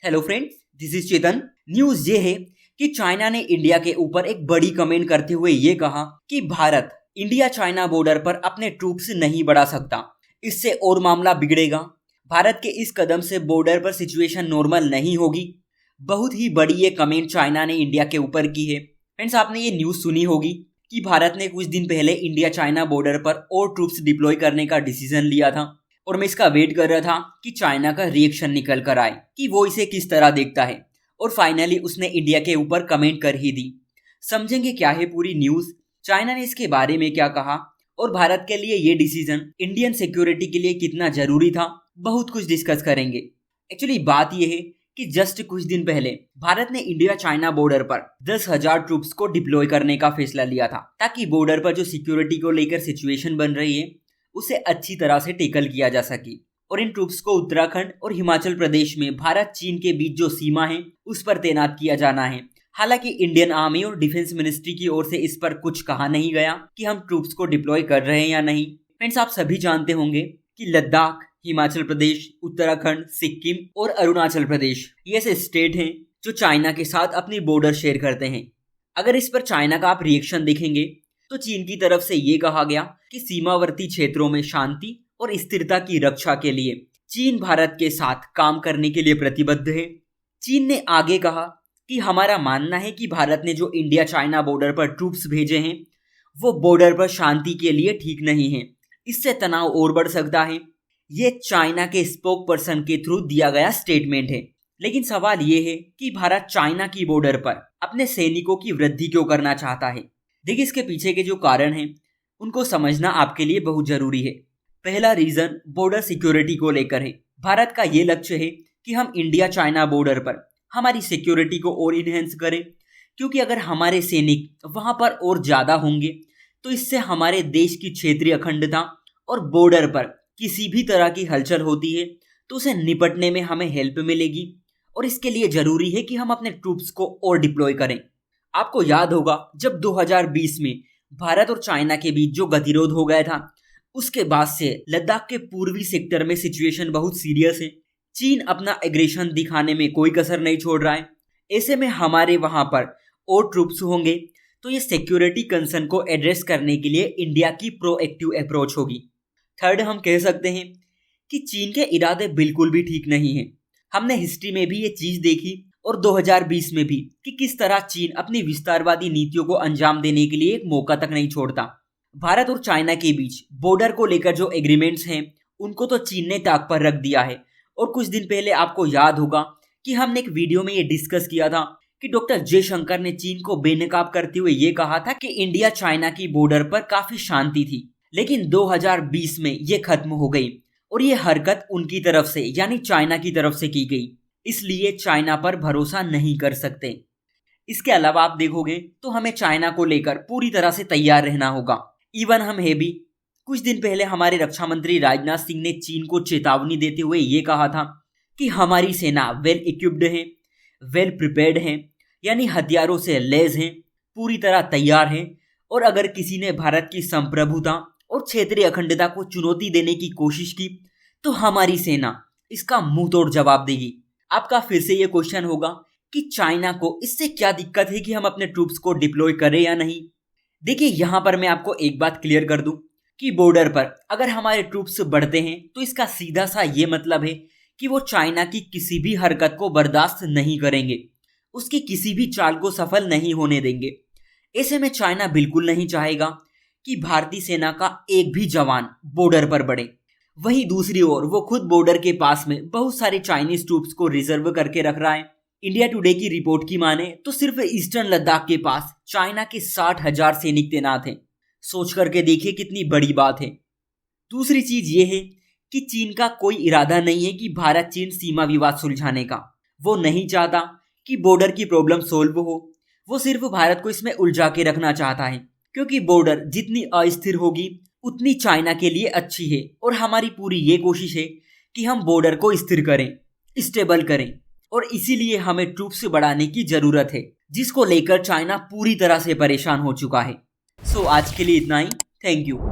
Hello friends, this is Chetan. News ये है कि चाइना ने इंडिया के ऊपर एक बड़ी कमेंट करते हुए ये कहा कि भारत इंडिया चाइना बॉर्डर पर अपने ट्रूप्स नहीं बढ़ा सकता, इससे और मामला बिगड़ेगा। भारत के इस कदम से बॉर्डर पर सिचुएशन नॉर्मल नहीं होगी। बहुत ही बड़ी ये कमेंट चाइना ने इंडिया के ऊपर की है। फ्रेंड्स, आपने ये न्यूज सुनी होगी कि भारत ने कुछ दिन पहले इंडिया चाइना बॉर्डर पर और ट्रूप्स डिप्लॉय करने का डिसीजन लिया था और मैं इसका वेट कर रहा था कि चाइना का रिएक्शन निकल कर आए कि वो इसे किस तरह देखता है। और फाइनली उसने इंडिया के ऊपर कमेंट कर ही दी। समझेंगे क्या है पूरी न्यूज, चाइना ने इसके बारे में क्या कहा और भारत के लिए ये डिसीजन इंडियन सिक्योरिटी के लिए कितना जरूरी था, बहुत कुछ डिस्कस करेंगे। एक्चुअली बात यह है कि जस्ट कुछ दिन पहले भारत ने इंडिया चाइना बॉर्डर पर 10,000 ट्रूप्स को डिप्लॉय करने का फैसला लिया था ताकि बॉर्डर पर जो सिक्योरिटी को लेकर सिचुएशन बन रही है उसे अच्छी तरह से टेकल किया जा सके। और इन ट्रूप्स को उत्तराखंड और हिमाचल प्रदेश में भारत चीन के बीच जो सीमा है उस पर तैनात किया जाना है। हालांकि इंडियन आर्मी और डिफेंस मिनिस्ट्री की ओर से इस पर कुछ कहा नहीं गया कि हम ट्रूप्स को डिप्लॉय कर रहे हैं या नहीं। फ्रेंड्स, आप सभी जानते होंगे कि लद्दाख, हिमाचल प्रदेश, उत्तराखंड, सिक्किम और अरुणाचल प्रदेश ये ऐसे स्टेट हैं जो चाइना के साथ अपनी बॉर्डर शेयर करते हैं। अगर इस पर चाइना का आप रिएक्शन देखेंगे तो चीन की तरफ से ये कहा गया कि सीमावर्ती क्षेत्रों में शांति और स्थिरता की रक्षा के लिए चीन भारत के साथ काम करने के लिए प्रतिबद्ध है। चीन ने आगे कहा कि हमारा मानना है कि भारत ने जो इंडिया चाइना बॉर्डर पर ट्रूप्स भेजे हैं वो बॉर्डर पर शांति के लिए ठीक नहीं है, इससे तनाव और बढ़ सकता है। ये चाइना के स्पोक पर्सन के थ्रू दिया गया स्टेटमेंट है। लेकिन सवाल ये है कि भारत चाइना की बॉर्डर पर अपने सैनिकों की वृद्धि क्यों करना चाहता है। देखिए, इसके पीछे के जो कारण हैं उनको समझना आपके लिए बहुत जरूरी है। पहला रीजन बॉर्डर सिक्योरिटी को लेकर है। भारत का ये लक्ष्य है कि हम इंडिया चाइना बॉर्डर पर हमारी सिक्योरिटी को और इनहेंस करें, क्योंकि अगर हमारे सैनिक वहां पर और ज्यादा होंगे तो इससे हमारे देश की क्षेत्रीय अखंडता और बॉर्डर पर किसी भी तरह की हलचल होती है तो उसे निपटने में हमें हेल्प मिलेगी। और इसके लिए जरूरी है कि हम अपने ट्रूप्स को और डिप्लॉय करें। आपको याद होगा जब 2020 में भारत और चाइना के बीच जो गतिरोध हो गया था, उसके बाद से लद्दाख के पूर्वी सेक्टर में सिचुएशन बहुत सीरियस है। चीन अपना एग्रेशन दिखाने में कोई कसर नहीं छोड़ रहा है। ऐसे में हमारे वहां पर और ट्रूप्स होंगे तो ये सिक्योरिटी कंसर्न को एड्रेस करने के लिए इंडिया की प्रोएक्टिव अप्रोच होगी। थर्ड, हम कह सकते हैं कि चीन के इरादे बिल्कुल भी ठीक नहीं है। हमने हिस्ट्री में भी ये चीज देखी और 2020 में भी कि किस तरह चीन अपनी विस्तारवादी नीतियों को अंजाम देने के लिए एक मौका तक नहीं छोड़ता। भारत और चाइना के बीच बॉर्डर को लेकर जो एग्रीमेंट्स हैं उनको तो चीन ने ताक पर रख दिया है। और कुछ दिन पहले आपको याद होगा कि हमने एक वीडियो में ये डिस्कस किया था कि डॉक्टर जयशंकर ने चीन को बेनकाब करते हुए ये कहा था कि इंडिया चाइना की बॉर्डर पर काफी शांति थी, लेकिन 2020 में ये खत्म हो गई और ये हरकत उनकी तरफ से यानी चाइना की तरफ से की गई। इसलिए चाइना पर भरोसा नहीं कर सकते। इसके अलावा आप देखोगे तो हमें चाइना को लेकर पूरी तरह से तैयार रहना होगा। इवन हम है भी। कुछ दिन पहले हमारे रक्षा मंत्री राजनाथ सिंह ने चीन को चेतावनी देते हुए ये कहा था कि हमारी सेना वेल इक्विप्ड है, वेल प्रिपेयर्ड है, यानी हथियारों से लैस है, पूरी तरह तैयार है। और अगर किसी ने भारत की संप्रभुता और क्षेत्रीय अखंडता को चुनौती देने की कोशिश की तो हमारी सेना इसका मुंह तोड़ जवाब देगी। आपका फिर से ये क्वेश्चन होगा कि चाइना को इससे क्या दिक्कत है कि हम अपने ट्रूप्स को डिप्लॉय करें या नहीं। देखिए, यहां पर मैं आपको एक बात क्लियर कर दूं कि बॉर्डर पर अगर हमारे ट्रूप्स बढ़ते हैं तो इसका सीधा सा ये मतलब है कि वो चाइना की किसी भी हरकत को बर्दाश्त नहीं करेंगे, उसकी किसी भी चाल को सफल नहीं होने देंगे। ऐसे में चाइना बिल्कुल नहीं चाहेगा कि भारतीय सेना का एक भी जवान बॉर्डर पर बढ़े। वहीं दूसरी ओर वो खुद बॉर्डर के पास में बहुत सारे चाइनीज ट्रूप्स को रिजर्व करके रख रहा है। इंडिया टुडे की रिपोर्ट की माने तो सिर्फ ईस्टर्न लद्दाख के पास चाइना के 60,000 सैनिक तैनात हैं। सोच करके देखिए कितनी बड़ी बात है। दूसरी चीज ये है कि चीन का कोई इरादा नहीं है कि भारत चीन सीमा विवाद सुलझाने का। वो नहीं चाहता कि बॉर्डर की प्रॉब्लम सोल्व हो, वो सिर्फ भारत को इसमें उलझा के रखना चाहता है, क्योंकि बॉर्डर जितनी अस्थिर होगी उतनी चाइना के लिए अच्छी है। और हमारी पूरी ये कोशिश है कि हम बॉर्डर को स्थिर करें, स्टेबल करें, और इसीलिए हमें ट्रूप्स बढ़ाने की जरूरत है, जिसको लेकर चाइना पूरी तरह से परेशान हो चुका है। सो आज के लिए इतना ही। Thank you.